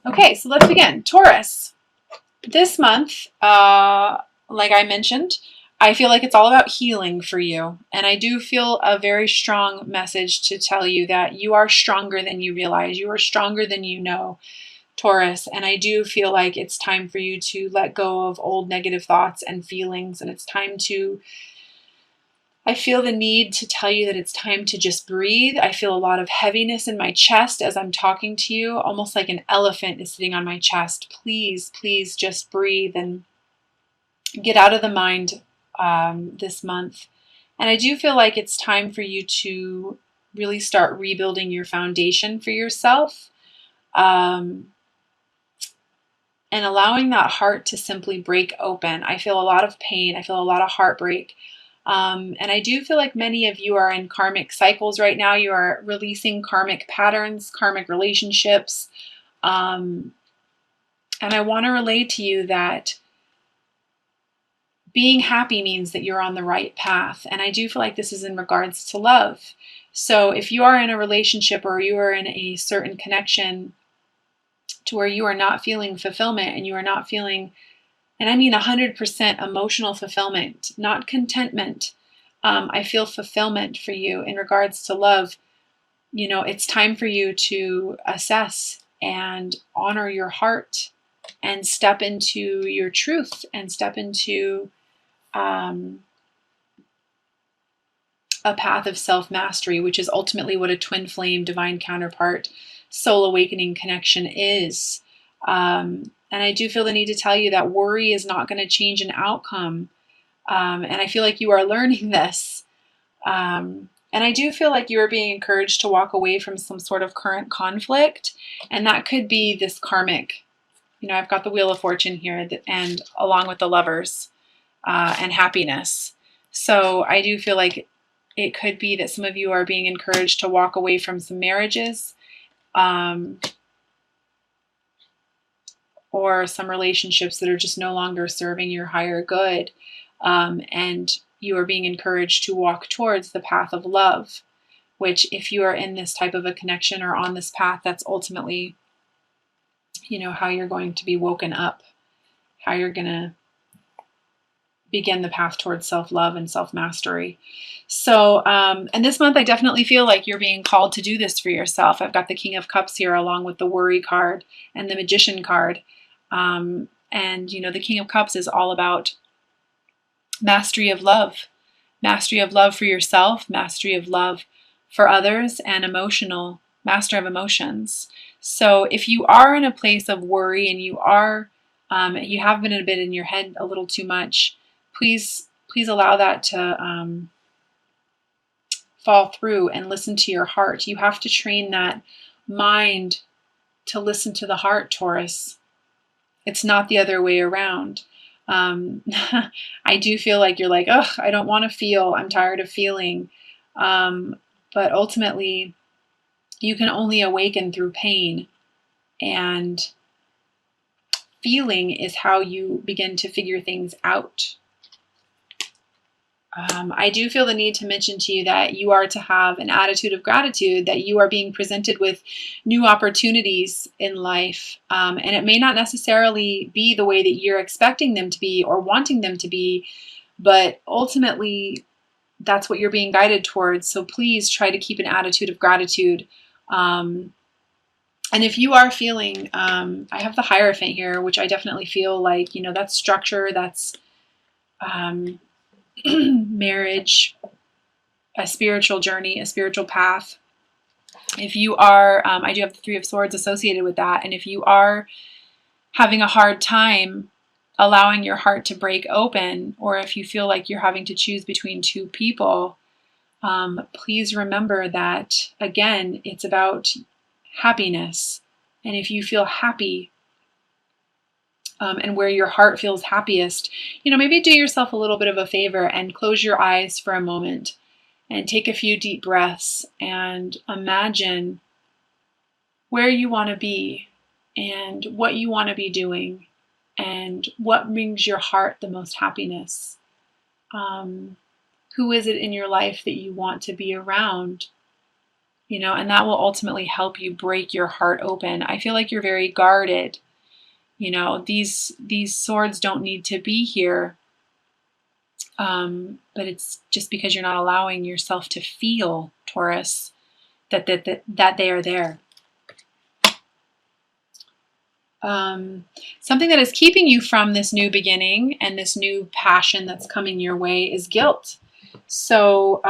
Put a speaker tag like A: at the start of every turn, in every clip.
A: Okay, so let's begin. Taurus. This month, like I mentioned, I feel like it's all about healing for you. And I do feel a very strong message to tell you that you are stronger than you realize. You are stronger than you know, Taurus. And I do feel like it's time for you to let go of old negative thoughts and feelings. And it's time to, I feel the need to tell you that it's time to just breathe. I feel a lot of heaviness in my chest as I'm talking to you, almost like an elephant is sitting on my chest. Please, please just breathe and get out of the mind this month. And I do feel like it's time for you to really start rebuilding your foundation for yourself, and allowing that heart to simply break open. I feel a lot of pain. I feel a lot of heartbreak. And I do feel like many of you are in karmic cycles right now. You are releasing karmic patterns, karmic relationships. And I want to relay to you that being happy means that you're on the right path. And I do feel like this is in regards to love. So if you are in a relationship or you are in a certain connection to where you are not feeling fulfillment and you are not feeling, and I mean 100% emotional fulfillment, not contentment. I feel fulfillment for you in regards to love. You know, it's time for you to assess and honor your heart and step into your truth and step into a path of self-mastery, which is ultimately what a twin flame divine counterpart soul awakening connection is. And I do feel the need to tell you that worry is not going to change an outcome. And I feel like you are learning this. And I do feel like you are being encouraged to walk away from some sort of current conflict. And that could be this karmic. You know, I've got the Wheel of Fortune here, and along with the Lovers and happiness. So I do feel like it could be that some of you are being encouraged to walk away from some marriages, or some relationships that are just no longer serving your higher good. And you are being encouraged to walk towards the path of love, which if you are in this type of a connection or on this path, that's ultimately, you know, how you're going to be woken up, how you're going to begin the path towards self-love and self-mastery. So, and this month I definitely feel like you're being called to do this for yourself. I've got the King of Cups here along with the Worry card and the Magician card. And, you know, the King of Cups is all about mastery of love for yourself, mastery of love for others, and master of emotions. So if you are in a place of worry and you have been a bit in your head a little too much, please allow that to fall through and listen to your heart. You have to train that mind to listen to the heart, Taurus. It's not the other way around. I do feel like you're like, ugh, I don't want to feel. I'm tired of feeling. But ultimately, you can only awaken through pain. And feeling is how you begin to figure things out. I do feel the need to mention to you that you are to have an attitude of gratitude, that you are being presented with new opportunities in life. And it may not necessarily be the way that you're expecting them to be or wanting them to be, but ultimately that's what you're being guided towards. So please try to keep an attitude of gratitude. And if you are feeling, I have the Hierophant here, which I definitely feel like, you know, that's structure, that's marriage, a spiritual journey, a spiritual path. If you are, I do have the Three of Swords associated with that. And if you are having a hard time allowing your heart to break open, or if you feel like you're having to choose between two people, please remember that, again, it's about happiness. And if you feel happy, and where your heart feels happiest, you know, maybe do yourself a little bit of a favor and close your eyes for a moment and take a few deep breaths and imagine where you want to be and what you want to be doing and what brings your heart the most happiness. Who is it in your life that you want to be around? and that will ultimately help you break your heart open. I feel like you're very guarded. These swords don't need to be here, but it's just because you're not allowing yourself to feel, Taurus, that they are there. Something that is keeping you from this new beginning and this new passion that's coming your way is guilt. So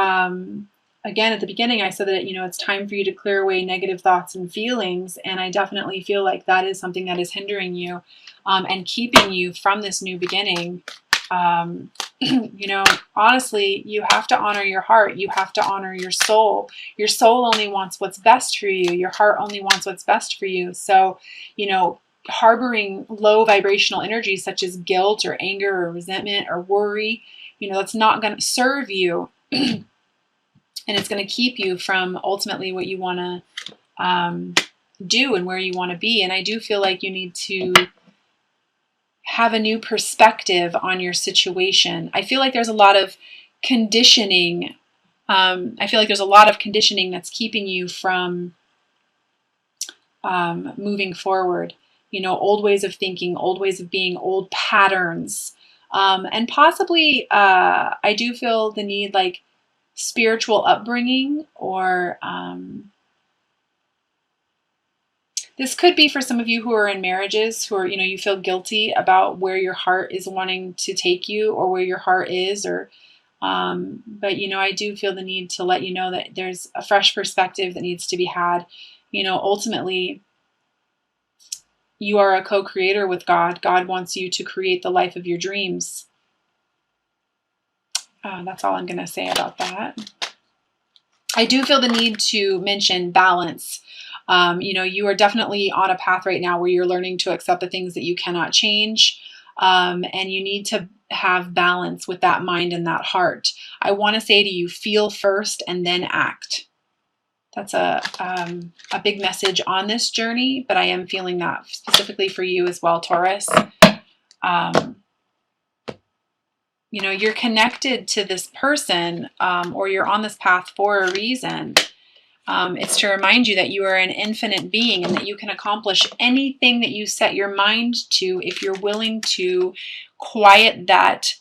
A: again, at the beginning, I said that it's time for you to clear away negative thoughts and feelings, and I definitely feel like that is something that is hindering you and keeping you from this new beginning. Honestly, you have to honor your heart. You have to honor your soul. Your soul only wants what's best for you. Your heart only wants what's best for you. So, harboring low vibrational energies such as guilt or anger or resentment or worry, that's not going to serve you. And it's going to keep you from ultimately what you want to do and where you want to be. And I do feel like you need to have a new perspective on your situation. I feel like there's a lot of conditioning. I feel like there's a lot of conditioning that's keeping you from moving forward. Old ways of thinking, old ways of being, old patterns. And possibly, I do feel the need, like spiritual upbringing, or this could be for some of you who are in marriages who are, you feel guilty about where your heart is wanting to take you or where your heart is, or, but, I do feel the need to let you know that there's a fresh perspective that needs to be had. Ultimately, you are a co-creator with God. God wants you to create the life of your dreams. That's all I'm going to say about that. I do feel the need to mention balance. You are definitely on a path right now where you're learning to accept the things that you cannot change. And you need to have balance with that mind and that heart. I want to say to you, feel first and then act. That's a big message on this journey, but I am feeling that specifically for you as well, Taurus. You're connected to this person, or you're on this path for a reason. It's to remind you that you are an infinite being and that you can accomplish anything that you set your mind to if you're willing to quiet that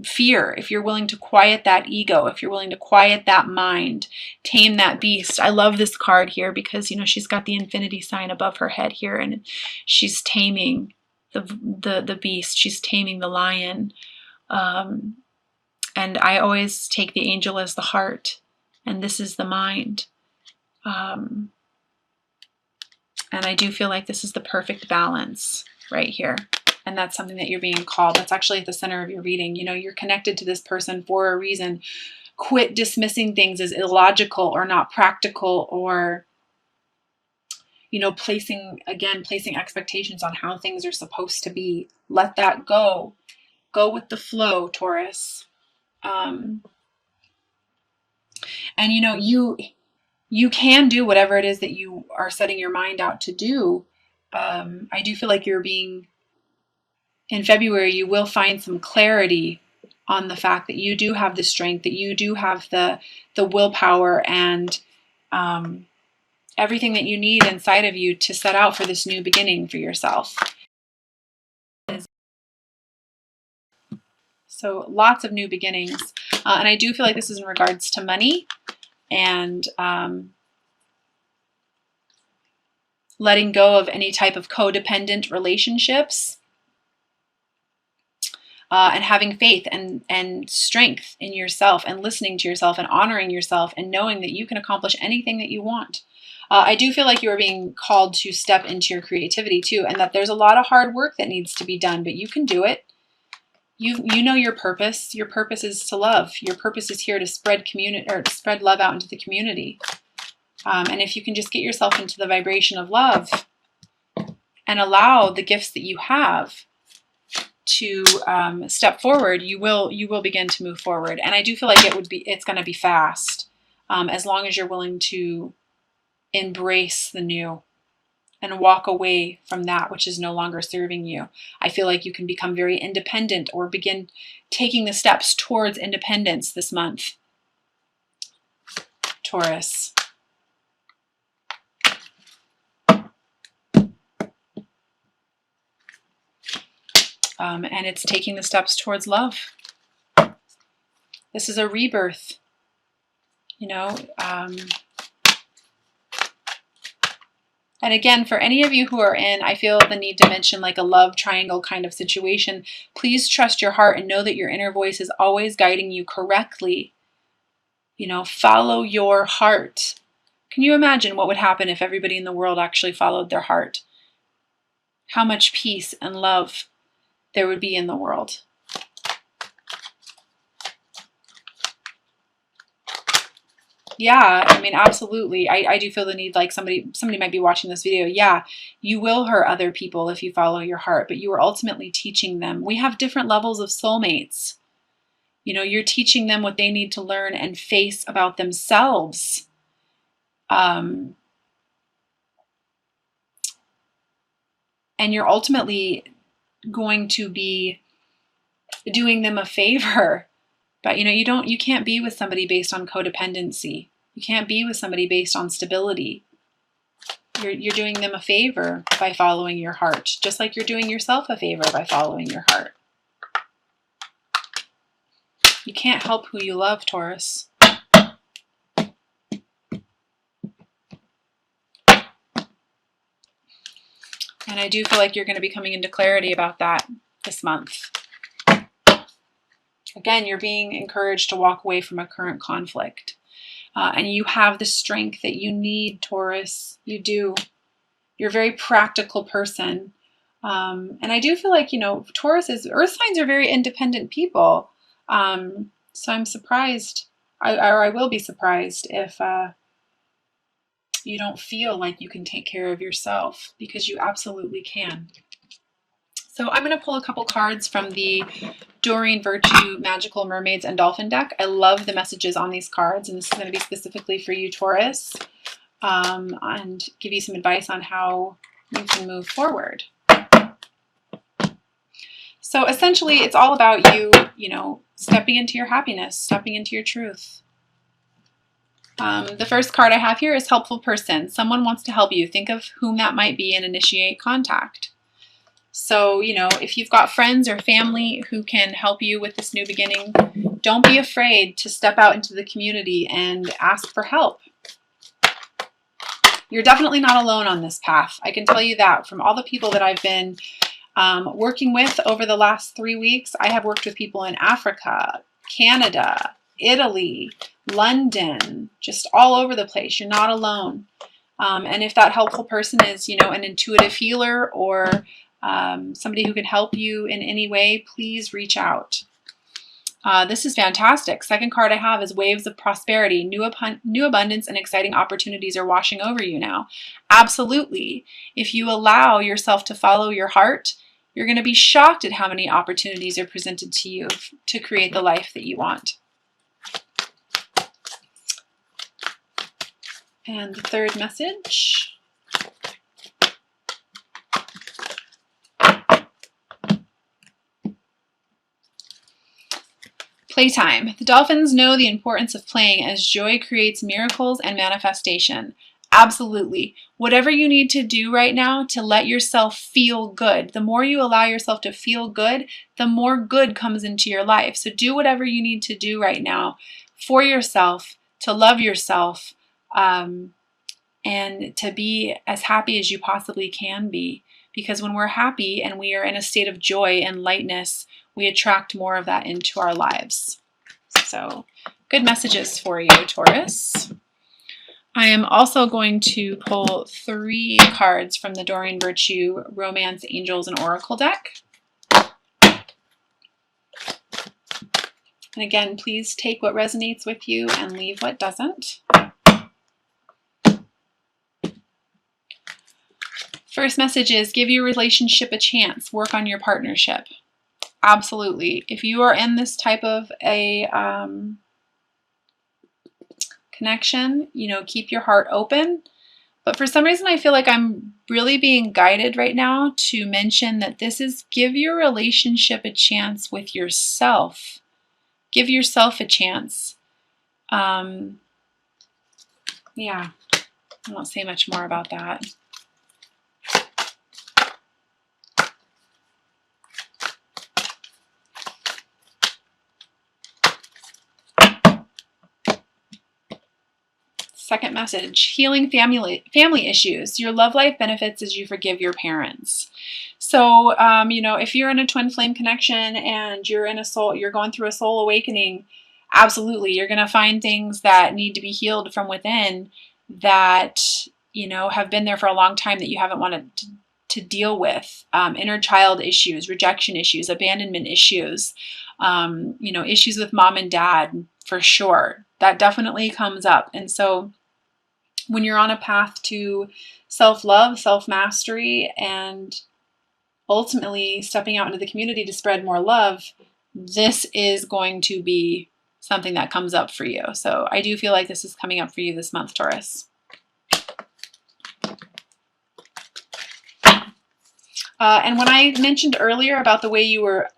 A: fear, if you're willing to quiet that ego, if you're willing to quiet that mind, tame that beast. I love this card here because, she's got the infinity sign above her head here, and she's taming the beast. She's taming the lion. And I always take the angel as the heart, and this is the mind. And I do feel like this is the perfect balance right here. And that's something that you're being called. That's actually at the center of your reading. You're connected to this person for a reason. Quit dismissing things as illogical or not practical, or, placing expectations on how things are supposed to be. Let that go. Go with the flow, Taurus. And you can do whatever it is that you are setting your mind out to do. I do feel like in February, you will find some clarity on the fact that you do have the strength, that you do have the willpower and everything that you need inside of you to set out for this new beginning for yourself. So lots of new beginnings. And I do feel like this is in regards to money and letting go of any type of codependent relationships. And having faith and strength in yourself and listening to yourself and honoring yourself and knowing that you can accomplish anything that you want. I do feel like you are being called to step into your creativity too, and that there's a lot of hard work that needs to be done, but you can do it. You know your purpose. Your purpose is to love. Your purpose is here to spread spread love out into the community. And if you can just get yourself into the vibration of love and allow the gifts that you have to step forward, you will begin to move forward. And I do feel like it's going to be fast, as long as you're willing to embrace the new and walk away from that which is no longer serving you. I feel like you can become very independent or begin taking the steps towards independence this month, Taurus. And it's taking the steps towards love. This is a rebirth, you know. And again, for any of you who are in, I feel the need to mention like a love triangle kind of situation, please trust your heart and know that your inner voice is always guiding you correctly. You know, follow your heart. Can you imagine what would happen if everybody in the world actually followed their heart? How much peace and love there would be in the world. Yeah, I mean, absolutely. I do feel the need, like somebody might be watching this video. Yeah, you will hurt other people if you follow your heart, but you are ultimately teaching them. We have different levels of soulmates. You know, you're teaching them what they need to learn and face about themselves. And you're ultimately going to be doing them a favor. But you can't be with somebody based on codependency. You can't be with somebody based on stability. You're doing them a favor by following your heart, just like you're doing yourself a favor by following your heart. You can't help who you love, Taurus. And I do feel like you're going to be coming into clarity about that this month. Again, you're being encouraged to walk away from a current conflict. And you have the strength that you need, Taurus. You do. You're a very practical person. And I do feel like, Taurus earth signs are very independent people. So I'm surprised, I will be surprised if you don't feel like you can take care of yourself, because you absolutely can. So I'm going to pull a couple cards from the Doreen Virtue Magical Mermaids and Dolphin deck. I love the messages on these cards, and this is going to be specifically for you, Taurus, and give you some advice on how you can move forward. So essentially, it's all about you, stepping into your happiness, stepping into your truth. The first card I have here is Helpful Person. Someone wants to help you. Think of whom that might be and initiate contact. So, if you've got friends or family who can help you with this new beginning, don't be afraid to step out into the community and ask for help. You're definitely not alone on this path. I can tell you that from all the people that I've been working with over the last 3 weeks. I have worked with people in Africa, Canada, Italy, London, just all over the place. You're not alone. And if that helpful person is, an intuitive healer or somebody who can help you in any way, please reach out. This is fantastic. Second card I have is Waves of Prosperity. New abundance and exciting opportunities are washing over you now. Absolutely. If you allow yourself to follow your heart, you're going to be shocked at how many opportunities are presented to you to create the life that you want. And the third message. Playtime. The dolphins know the importance of playing, as joy creates miracles and manifestation. Absolutely. Whatever you need to do right now to let yourself feel good, the more you allow yourself to feel good, the more good comes into your life. So do whatever you need to do right now for yourself, to love yourself, and to be as happy as you possibly can be. Because when we're happy and we are in a state of joy and lightness, we attract more of that into our lives. So, good messages for you, Taurus. I am also going to pull 3 cards from the Doreen Virtue Romance, Angels, and Oracle deck. And again, please take what resonates with you and leave what doesn't. First message is, give your relationship a chance. Work on your partnership. Absolutely. If you are in this type of a connection, keep your heart open. But for some reason, I feel like I'm really being guided right now to mention that this is give your relationship a chance with yourself. Give yourself a chance. Yeah, I won't say much more about that. Second message, healing family issues. Your love life benefits as you forgive your parents. So, if you're in a twin flame connection and you're going through a soul awakening, absolutely, you're going to find things that need to be healed from within that, have been there for a long time that you haven't wanted to deal with. Inner child issues, rejection issues, abandonment issues, issues with mom and dad, for sure. That definitely comes up. And so when you're on a path to self-love, self-mastery, and ultimately stepping out into the community to spread more love, this is going to be something that comes up for you. So I do feel like this is coming up for you this month, Taurus. And when I mentioned earlier about the way you were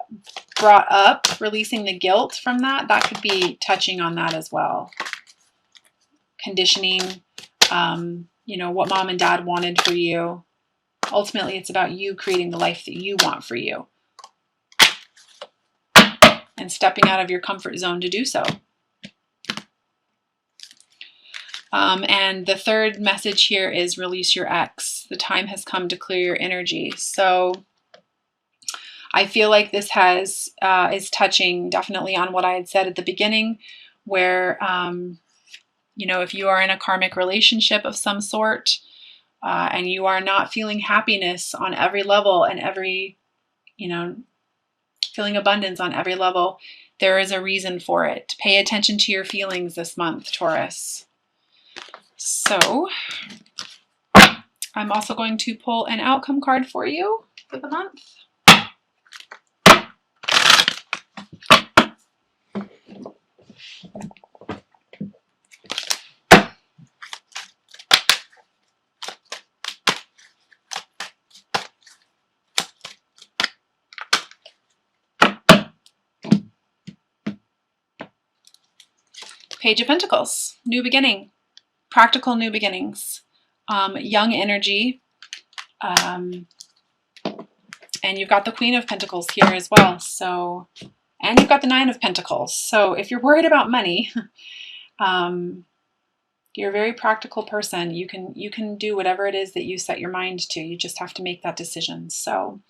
A: brought up, releasing the guilt from that could be touching on that as well. Conditioning, what mom and dad wanted for you. Ultimately, it's about you creating the life that you want for you and stepping out of your comfort zone to do so. And the third message here is release your ex. The time has come to clear your energy. So I feel like this is touching definitely on what I had said at the beginning, where, if you are in a karmic relationship of some sort, and you are not feeling happiness on every level and feeling abundance on every level, there is a reason for it. Pay attention to your feelings this month, Taurus. So I'm also going to pull an outcome card for you for the month. Page of Pentacles, new beginning, practical new beginnings, young energy, and you've got the Queen of Pentacles here as well. So, and you've got the Nine of Pentacles. So if you're worried about money, you're a very practical person. You can do whatever it is that you set your mind to. You just have to make that decision. So